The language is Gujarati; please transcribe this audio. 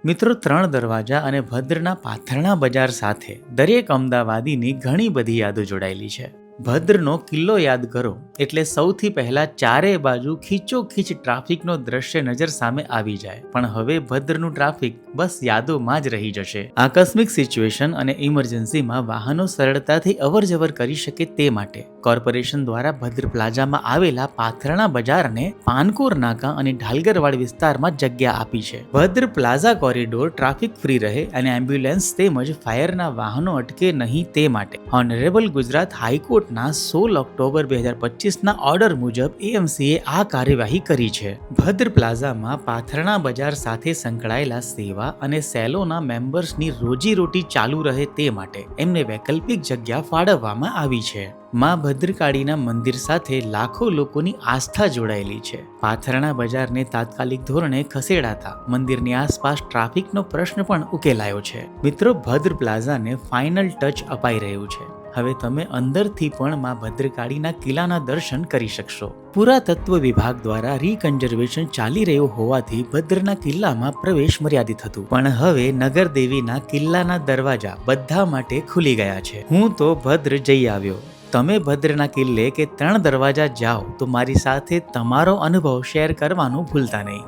મિત્રો, ત્રણ દરવાજા અને ભદ્રના પાથરણા બજાર સાથે દરેક અમદાવાદીની ઘણી બધી યાદો જોડાયેલી છે. ભદ્રનો કિલ્લો યાદ કરો એટલે સૌથી પહેલા ચારે બાજુ ખીચોખીચ ટ્રાફિકનો દ્રશ્ય નજર સામે આવી જાય. પણ હવે ભદ્રનું ટ્રાફિક બસ યાદોમાં જ રહી જશે. આકસ્મિક સિચ્યુએશન અને ઇમરજન્સીમાં વાહનો સરળતાથી અવરજવર કરી શકે તે માટે કોર્પોરેશન દ્વારા ભદ્ર પ્લાઝામાં આવેલા પાથરણા બજારને પાનકોર નાકા અને ઢાલગરવાડ વિસ્તારમાં જગ્યા આપી છે. ભદ્ર પ્લાઝા કોરિડોર ટ્રાફિક ફ્રી રહે અને એમ્બ્યુલન્સ તેમજ ફાયરના વાહનો અટકે નહીં તે માટે ઓનરેબલ ગુજરાત હાઈકોર્ટના 16 ઓક્ટોબર 2025ના ઓર્ડર મુજબ એએમસીએ આ કાર્યવાહી કરી છે. ભદ્ર પ્લાઝામાં પાથરણા બજાર સાથે સંકળાયેલા સેવા અને સેલોના મેમ્બર્સની રોજીરોટી ચાલુ રહે તે માટે એમને વૈકલ્પિક જગ્યા ફાળવવામાં આવી છે. માં ભદ્રકાળીના મંદિર સાથે લાખો લોકોની આસ્થા જોડાયેલી છે. પાથરણા બજારને તાત્કાલિક ધોરણે ખસેડાતા મંદિરની આસપાસ ટ્રાફિકનો પ્રશ્ન પણ ઉકેલાયો છે. મિત્રો, ભદ્ર પ્લાઝાને ફાઇનલ ટચ અપાઈ રહ્યું છે. હવે તમે અંદરથી પણ માં ભદ્રકાળીના કિલ્લાના દર્શન કરી શકશો. પુરાતત્વ વિભાગ દ્વારા રીકન્ઝર્વેશન ચાલી રહ્યું હોવાથી ભદ્રના કિલ્લામાં પ્રવેશ મર્યાદિત હતું, પણ હવે નગરદેવીના કિલ્લાના દરવાજા બધા માટે ખુલી ગયા છે. હું તો ભદ્ર જઈ આવ્યો. તમે ભદ્રના કિલ્લે કે ત્રણ દરવાજા જાઓ તો મારી સાથે તમારો અનુભવ શેર કરવાનું ભૂલતા નહીં.